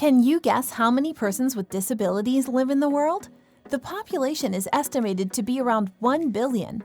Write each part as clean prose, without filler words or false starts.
Can you guess how many persons with disabilities live in the world? The population is estimated to be around 1 billion.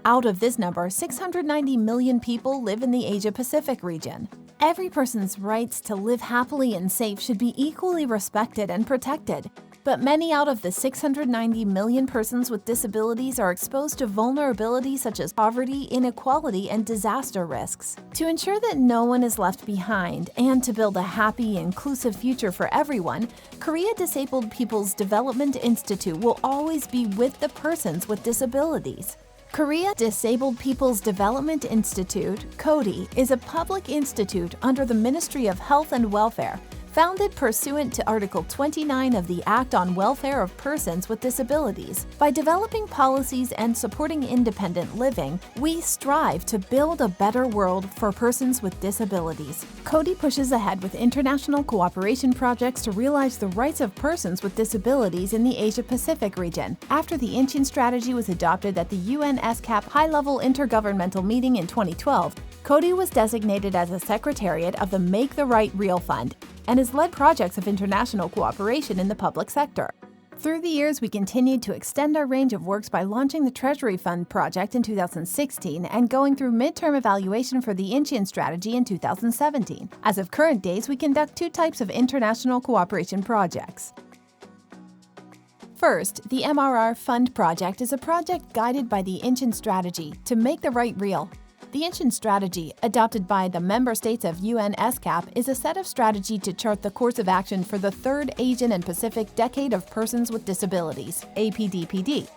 Out of this number, 690 million people live in the Asia-Pacific region. Every person's rights to live happily and safe should be equally respected and protected. But many out of the 690 million persons with disabilities are exposed to vulnerabilities such as poverty, inequality, and disaster risks. To ensure that no one is left behind and to build a happy, inclusive future for everyone, Korea Disabled People's Development Institute will always be with the persons with disabilities. Korea Disabled People's Development Institute, KODDI, is a public institute under the Ministry of Health and Welfare, founded pursuant to Article 29 of the Act on Welfare of Persons with Disabilities. By developing policies and supporting independent living, we strive to build a better world for persons with disabilities. KODDI pushes ahead with international cooperation projects to realize the rights of persons with disabilities in the Asia-Pacific region. After the Incheon strategy was adopted at the UN SCAP High-Level Intergovernmental Meeting in 2012, KODDI was designated as a secretariat of the Make the Right Real Fund and has led projects of international cooperation in the public sector. Through the years, we continued to extend our range of works by launching the Treasury Fund Project in 2016 and going through midterm evaluation for the Incheon strategy in 2017. As of current days, we conduct two types of international cooperation projects. First, the MRR Fund Project is a project guided by the Incheon strategy to make the right real. The Incheon strategy, adopted by the member states of UN SCAP, is a set of strategy to chart the course of action for the Third Asian and Pacific Decade of Persons with Disabilities, APDPD.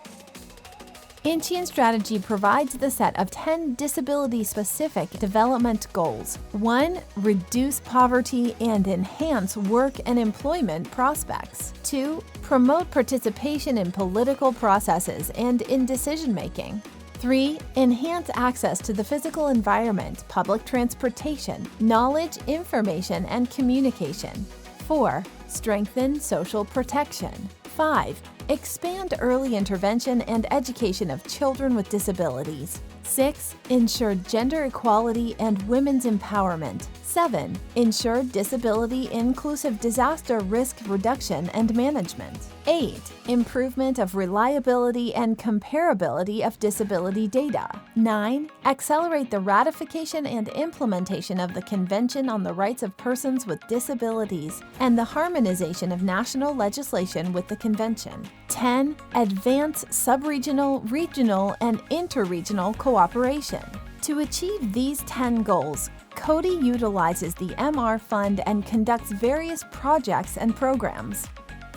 Incheon strategy provides the set of 10 disability-specific development goals. 1. Reduce poverty and enhance work and employment prospects. 2. Promote participation in political processes and in decision-making. 3. Enhance access to the physical environment, public transportation, knowledge, information, and communication. 4. Strengthen social protection. 5. Expand early intervention and education of children with disabilities. 6. Ensure gender equality and women's empowerment. 7. Ensure disability-inclusive disaster risk reduction and management. 8. Improvement of reliability and comparability of disability data. 9. Accelerate the ratification and implementation of the Convention on the Rights of Persons with Disabilities and the harmonization of national legislation with the Convention. 10. Advance sub-regional, regional, and interregional cooperation. To achieve these 10 goals, KODDI utilizes the MR Fund and conducts various projects and programs.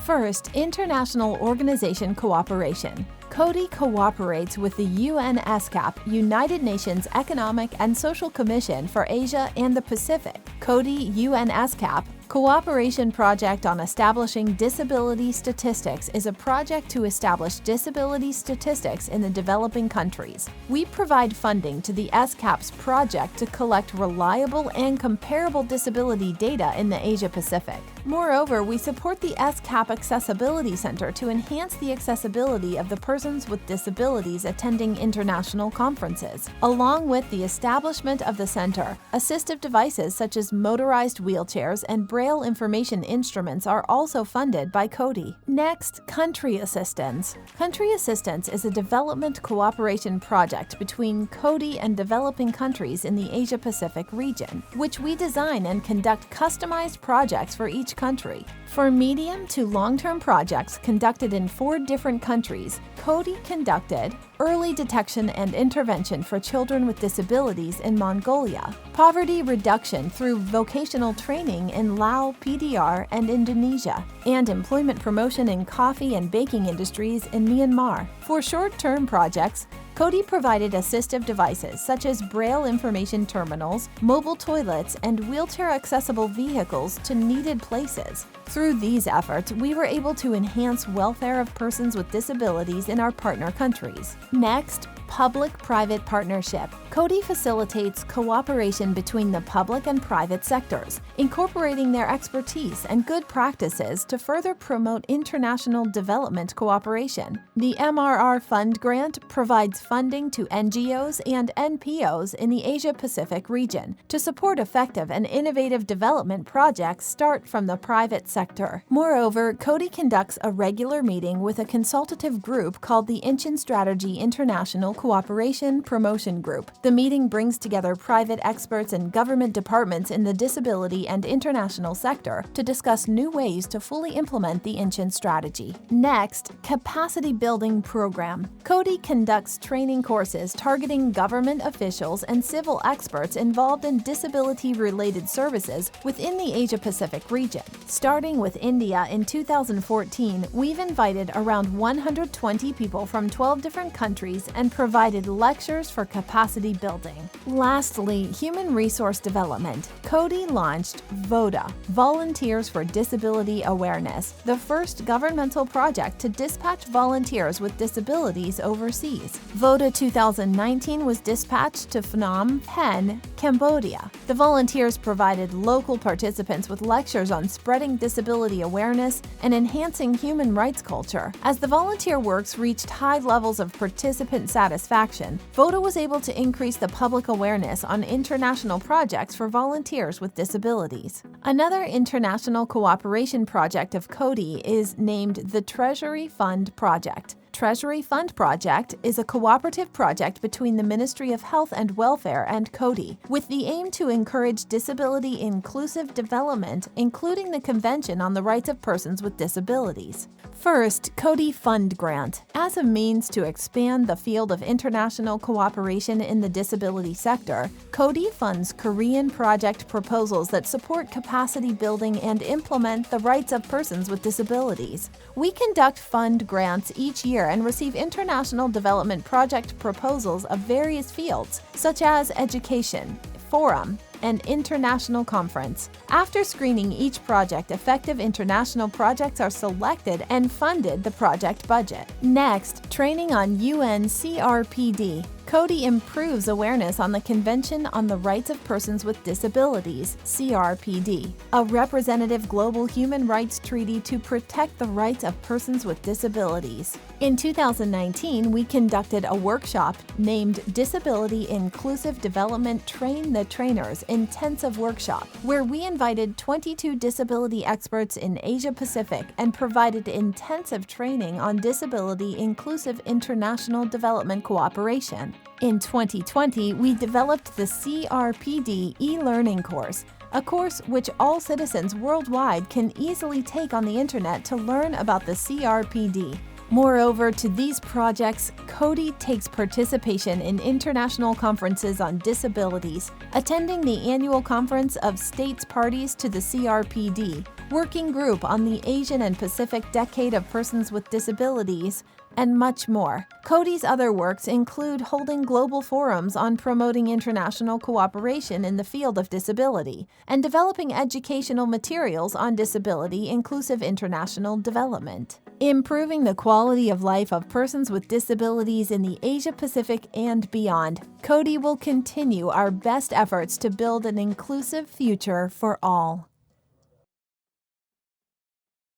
First, international organization cooperation. KODDI cooperates with the UN SCAP, United Nations Economic and Social Commission for Asia and the Pacific. KODDI UN SCAP Cooperation Project on Establishing Disability Statistics is a project to establish disability statistics in the developing countries. We provide funding to the SCAP's project to collect reliable and comparable disability data in the Asia-Pacific. Moreover, we support the SCAP Accessibility Center to enhance the accessibility of the persons with disabilities attending international conferences. Along with the establishment of the center, assistive devices such as motorized wheelchairs and Braille information instruments are also funded by KODDI. Next, country assistance. Country assistance is a development cooperation project between KODDI and developing countries in the Asia-Pacific region, which we design and conduct customized projects for each country. For medium to long-term projects conducted in 4 different countries, KODDI conducted early detection and intervention for children with disabilities in Mongolia, poverty reduction through vocational training in Laos, PDR, and Indonesia, and employment promotion in coffee and baking industries in Myanmar. For short-term projects, KODDI provided assistive devices such as Braille information terminals, mobile toilets, and wheelchair-accessible vehicles to needed places. Through these efforts, we were able to enhance welfare of persons with disabilities in our partner countries. Next, Public-private partnership. KODDI facilitates cooperation between the public and private sectors, incorporating their expertise and good practices to further promote international development cooperation. The MRR Fund Grant provides funding to NGOs and NPOs in the Asia-Pacific region to support effective and innovative development projects start from the private sector. Moreover, KODDI conducts a regular meeting with a consultative group called the Uncrpd International Cooperation Promotion Group. The meeting brings together private experts and government departments in the disability and international sector to discuss new ways to fully implement the Inchin strategy. Next, Capacity Building Program. KODDI conducts training courses targeting government officials and civil experts involved in disability-related services within the Asia-Pacific region. Starting with India in 2014, we've invited around 120 people from 12 different countries and provided lectures for capacity building. Lastly, human resource development. KODDI launched VODA, Volunteers for Disability Awareness, the first governmental project to dispatch volunteers with disabilities overseas. VODA 2019 was dispatched to Phnom Penh, Cambodia. The volunteers provided local participants with lectures on spreading disability awareness and enhancing human rights culture. As the volunteer works reached high levels of participant satisfaction, VODA was able to increase the public awareness on international projects for volunteers with disabilities. Another international cooperation project of KODDI is named the Treasury Fund Project. Treasury Fund Project is a cooperative project between the Ministry of Health and Welfare and KODDI, with the aim to encourage disability-inclusive development, including the Convention on the Rights of Persons with Disabilities. First, KODDI Fund Grant. As a means to expand the field of international cooperation in the disability sector, KODDI funds Korean project proposals that support capacity building and implement the rights of persons with disabilities. We conduct fund grants each year and receive international development project proposals of various fields, such as education, forum, and international conference. After screening each project, effective international projects are selected and funded the project budget. Next, training on Uncrpd. KODDI improves awareness on the Convention on the Rights of Persons with Disabilities, CRPD, a representative global human rights treaty to protect the rights of persons with disabilities. In 2019, we conducted a workshop named Disability Inclusive Development Train the Trainers Intensive Workshop, where we invited 22 disability experts in Asia-Pacific and provided intensive training on disability inclusive international development cooperation. In 2020, we developed the CRPD e-learning course, a course which all citizens worldwide can easily take on the internet to learn about the CRPD. Moreover, to these projects, KODDI takes participation in international conferences on disabilities, attending the annual conference of states parties to the CRPD, Working Group on the Asian and Pacific Decade of Persons with Disabilities, and much more. KODDI's other works include holding global forums on promoting international cooperation in the field of disability and developing educational materials on disability-inclusive international development. Improving the quality of life of persons with disabilities in the Asia-Pacific and beyond, KODDI will continue our best efforts to build an inclusive future for all.